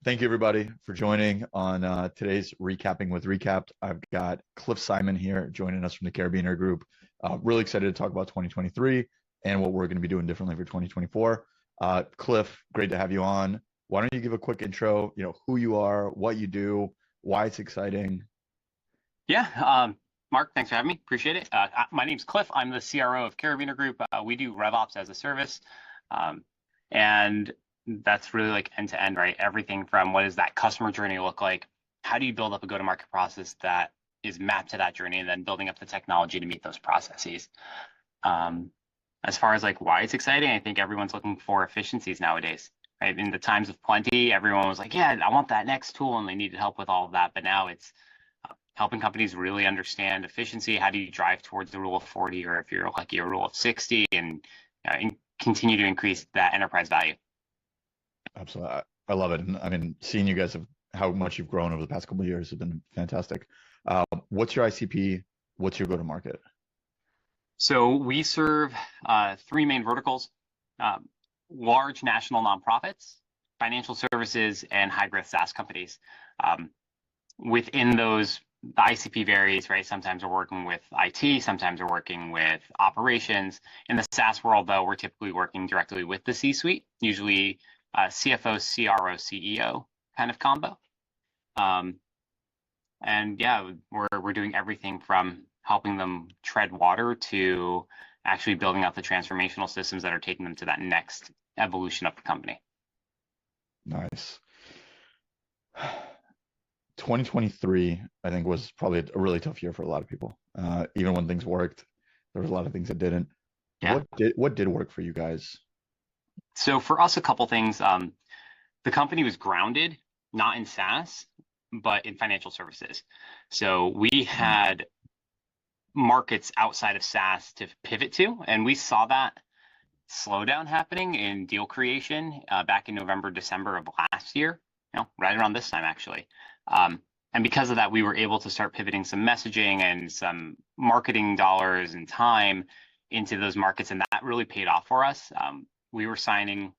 Thank you, everybody, for joining on today's Recapping with Recapped. I've got Cliff Simon here joining us from the Carabiner Group. Really excited to talk about 2023 and what we're going to be doing differently for 2024. Cliff, great to have you on. Why don't you give a quick intro, who you are, what you do, why it's exciting? Yeah, Mark, thanks for having me. Appreciate it. My name's Cliff. I'm the CRO of Carabiner Group. We do RevOps as a service. And that's really like end to end, right? Everything from what does that customer journey look like? How do you build up a go-to-market process that is mapped to that journey, and then building up the technology to meet those processes. As far as like why it's exciting, I think everyone's looking for efficiencies nowadays, right? In the times of plenty, everyone was like, yeah, I want that next tool, and they needed help with all of that. But now it's helping companies really understand efficiency. How do you drive towards the rule of 40, or if you're lucky, a rule of 60, and continue to increase that enterprise value? Absolutely. I love it. And I mean, seeing you guys how much you've grown over the past couple of years has been fantastic. What's your ICP? What's your go-to-market? So we serve three main verticals: large national nonprofits, financial services, and high-growth SaaS companies. Within those, the ICP varies, right? Sometimes we're working with IT, sometimes we're working with operations. In the SaaS world, though, we're typically working directly with the C-suite, usually CFO, CRO, CEO kind of combo. And yeah, we're doing everything from helping them tread water to actually building out the transformational systems that are taking them to that next evolution of the company. Nice. 2023, I think, was probably a really tough year for a lot of people. Even when things worked, there was a lot of things that didn't. Yeah. What did work for you guys? So for us, a couple things. The company was grounded, not in SaaS, but in financial services. So we had markets outside of SaaS to pivot to, and we saw that slowdown happening in deal creation back in November, December of last year, right around this time, actually. And because of that, we were able to start pivoting some messaging and some marketing dollars and time into those markets, and that really paid off for us. We were signing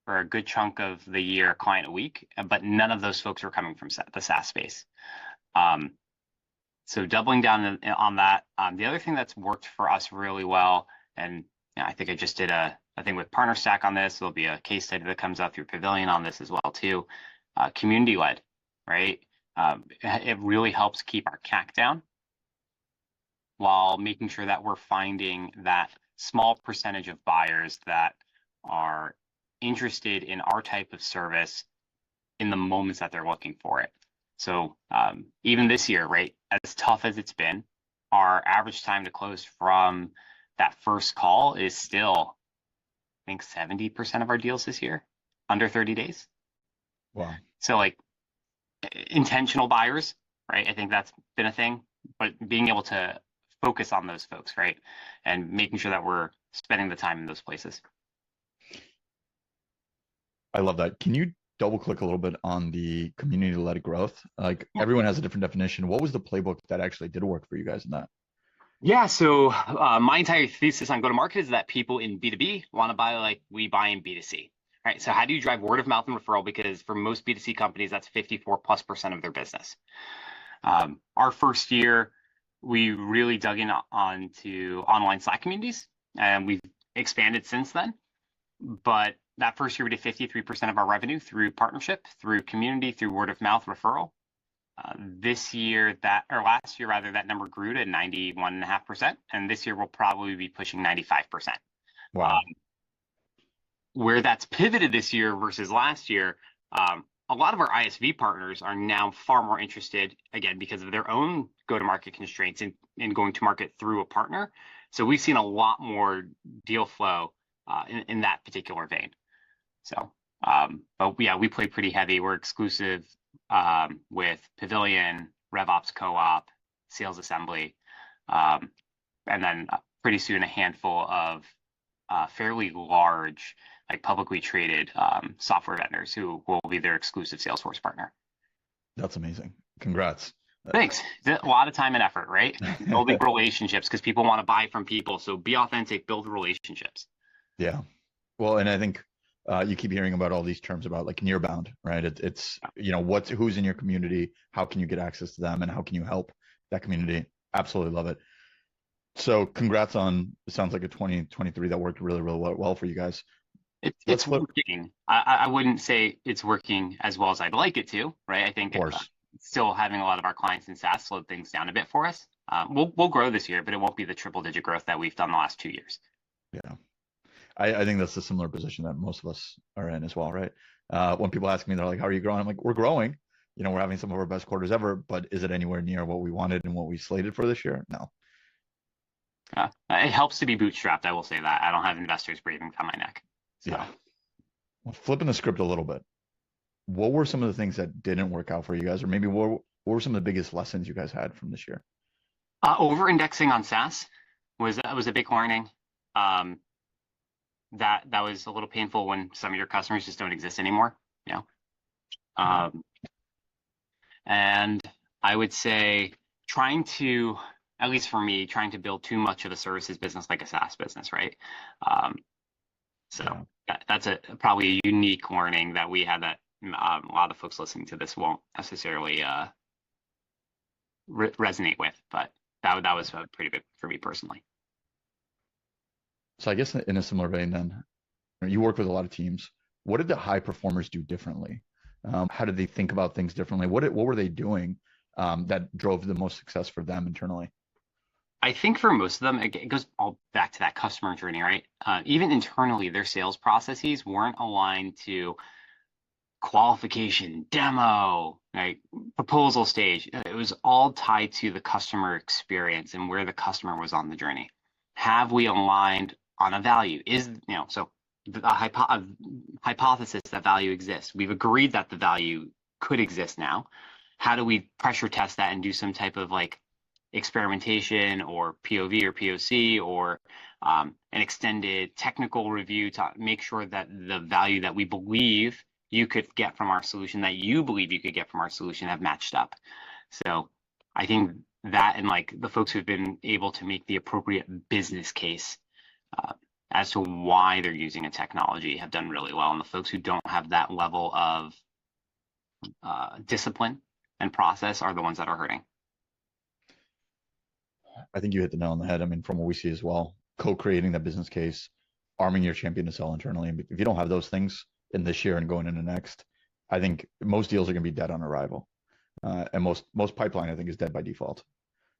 for a good chunk of the year, a client a week, but none of those folks were coming from the SaaS space. So doubling down on that. The other thing that's worked for us really well, and I think I just did a thing with PartnerStack on this. There'll be a case study that comes out through Pavilion on this as well too. Community-led, right? It really helps keep our CAC down while making sure that we're finding that small percentage of buyers that are interested in our type of service in the moments that they're looking for it. So even this year, right, as tough as it's been, our average time to close from that first call is still, I think, 70% of our deals this year, under 30 days. Wow. So like intentional buyers, right? I think that's been a thing, but being able to focus on those folks, right? And making sure that we're spending the time in those places. I love that. Can you double click a little bit on the community-led growth? Like everyone has a different definition. What was the playbook that actually did work for you guys in that? Yeah, so my entire thesis on go-to-market is that people in B2B want to buy like we buy in B2C, right? So how do you drive word of mouth and referral? Because for most B2C companies, that's 54+% of their business. Our first year, we really dug in onto online Slack communities, and we've expanded since then. But that first year, we did 53% of our revenue through partnership, through community, through word of mouth referral. Last year rather, that number grew to 91.5%, and this year we'll probably be pushing 95%. Wow. Where that's pivoted this year versus last year, a lot of our ISV partners are now far more interested, again, because of their own go-to-market constraints in going to market through a partner. So we've seen a lot more deal flow in that particular vein. So, but yeah, we play pretty heavy. We're exclusive with Pavilion, RevOps Co-op, Sales Assembly, and then pretty soon a handful of fairly large, like publicly traded software vendors who will be their exclusive Salesforce partner. That's amazing. Congrats. Thanks. It's a lot of time and effort, right? Building relationships because people want to buy from people. So be authentic, build relationships. Yeah. Well, and I think you keep hearing about all these terms about like near bound, right? It's who's in your community, how can you get access to them, and how can you help that community? Absolutely love it. So congrats on, it sounds like a 2023 that worked really, really well for you guys. Let's It's flip. working. I wouldn't say it's working as well as I'd like it to, right? I Of think course. still having a lot of our clients in SaaS slowed things down a bit for us. We'll grow this year, but it won't be the triple digit growth that we've done the last 2 years. Yeah. I think that's a similar position that most of us are in as well, right? When people ask me, they're like, how are you growing? I'm like, we're growing. We're having some of our best quarters ever, but is it anywhere near what we wanted and what we slated for this year? No. It helps to be bootstrapped. I will say that. I don't have investors breathing down my neck. So. Yeah. Well, flipping the script a little bit, what were some of the things that didn't work out for you guys? Or maybe what were some of the biggest lessons you guys had from this year? Over-indexing on SaaS was a big learning. That was a little painful when some of your customers just don't exist anymore. And I would say at least for me, trying to build too much of a services business like a SaaS business, right? That's probably a unique learning that we had that a lot of folks listening to this won't necessarily resonate with, but that was pretty big for me personally. So I guess in a similar vein, then, you work with a lot of teams. What did the high performers do differently? How did they think about things differently? What were they doing that drove the most success for them internally? I think for most of them, it goes all back to that customer journey, right? Even internally, their sales processes weren't aligned to qualification, demo, like proposal stage. It was all tied to the customer experience and where the customer was on the journey. Have we aligned on a value? So a hypothesis that value exists. We've agreed that the value could exist now. How do we pressure test that and do some type of like experimentation or POV or POC or an extended technical review to make sure that the value that we believe you could get from our solution, that you believe you could get from our solution, have matched up. So I think that, and like the folks who've been able to make the appropriate business case as to why they're using a technology have done really well. And the folks who don't have that level of discipline and process are the ones that are hurting. I think you hit the nail on the head. I mean, from what we see as well, co-creating that business case, arming your champion to sell internally. And if you don't have those things in this year and going into next, I think most deals are going to be dead on arrival. And most pipeline, I think, is dead by default.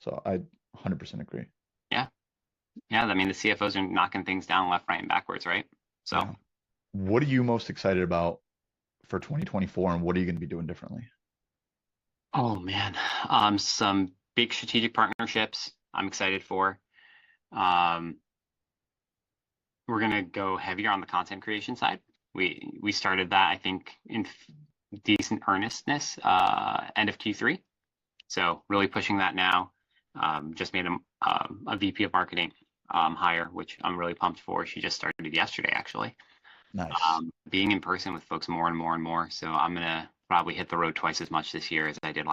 So I 100% agree. Yeah. I mean, the CFOs are knocking things down left, right, and backwards, right? So yeah. What are you most excited about for 2024, and what are you going to be doing differently? Oh man, some big strategic partnerships I'm excited for. We're going to go heavier on the content creation side. We started that, I think, in decent earnestness end of Q3. So really pushing that now. Just made a VP of marketing hire, which I'm really pumped for. She just started yesterday, actually. Nice. Being in person with folks more and more and more. So I'm going to probably hit the road twice as much this year as I did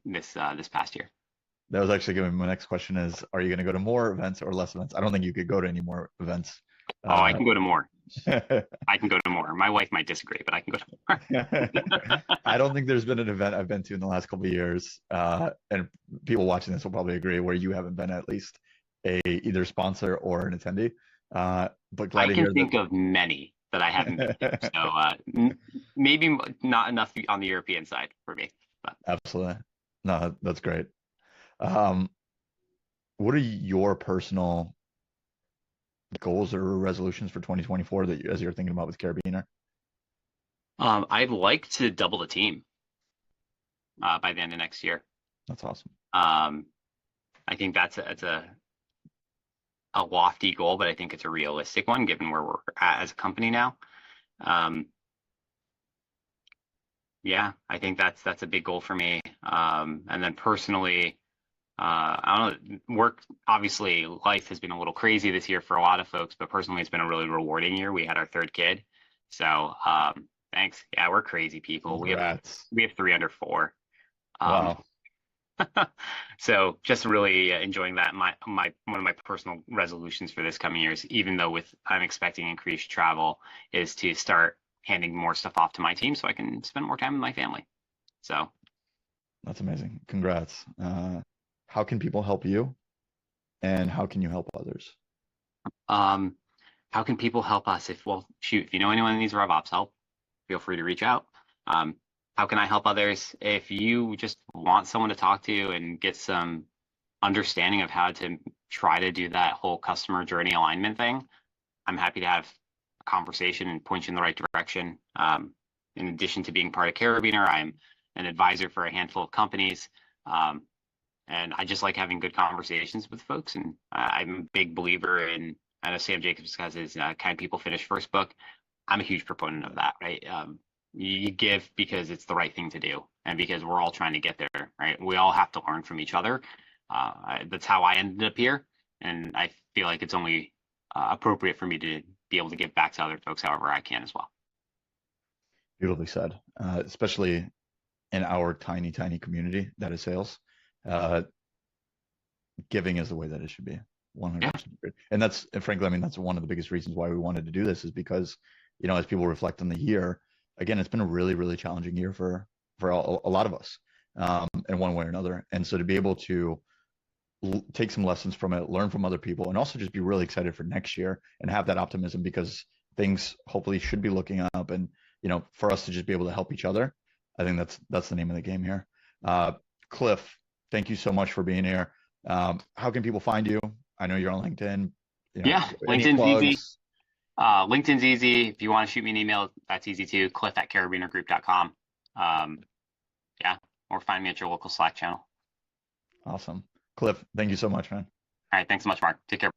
this past year. That was actually going to be my next question is, are you going to go to more events or less events? I don't think you could go to any more events. I can go to more. I can go to more. My wife might disagree, but I can go to more. I don't think there's been an event I've been to in the last couple of years, and people watching this will probably agree, where you haven't been at least a either sponsor or an attendee. But glad to hear that. I can think of many that I haven't been to. So maybe not enough on the European side for me. But. Absolutely. No, that's great. What are your personal goals or resolutions for 2024 that as you're thinking about with Carabiner? I'd like to double the team by the end of next year. That's awesome. I think that's a lofty goal, but I think it's a realistic one given where we're at as a company now. Yeah, I think that's a big goal for me. And then personally, I don't know, work, obviously life has been a little crazy this year for a lot of folks, but personally it's been a really rewarding year. We had our third kid. So thanks. Yeah, we're crazy people. Congrats. We have 3 under 4. Wow. So just really enjoying that. One of my personal resolutions for this coming year is, even though I'm expecting increased travel, is to start handing more stuff off to my team so I can spend more time with my family. So That's amazing. Congrats. How can people help you, and how can you help others? um, how can people help us? Well, shoot, if you know anyone that needs RevOps help, feel free to reach out. Um, how can I help others? If you just want someone to talk to and get some understanding of how to try to do that whole customer journey alignment thing, I'm happy to have a conversation and point you in the right direction. In addition to being part of Carabiner, I'm an advisor for a handful of companies. And I just like having good conversations with folks. And I'm a big believer in, I know Sam Jacobs has his Kind People Finish First book. I'm a huge proponent of that, right? You give because it's the right thing to do, and because we're all trying to get there, right? We all have to learn from each other. That's how I ended up here, and I feel like it's only appropriate for me to be able to give back to other folks however I can as well. Beautifully said. Especially in our tiny, tiny community that is sales. Uh, Giving is the way that it should be. Yeah, 100% agreed. And that's, and frankly, I mean, that's one of the biggest reasons why we wanted to do this, is because, as people reflect on the year, again, it's been a really, really challenging year for a lot of us, in one way or another. And so to be able to take some lessons from it, learn from other people, and also just be really excited for next year and have that optimism, because things hopefully should be looking up. And for us to just be able to help each other, I think that's the name of the game here. Cliff, thank you so much for being here. How can people find you? I know you're on LinkedIn. yeah. Any LinkedIn's easy. plugs? LinkedIn's easy. If you want to shoot me an email, that's easy too. Cliff@carabinergroup.com. Yeah, or find me at your local Slack channel. Awesome. Cliff, thank you so much, man. All right, thanks so much, Mark. Take care.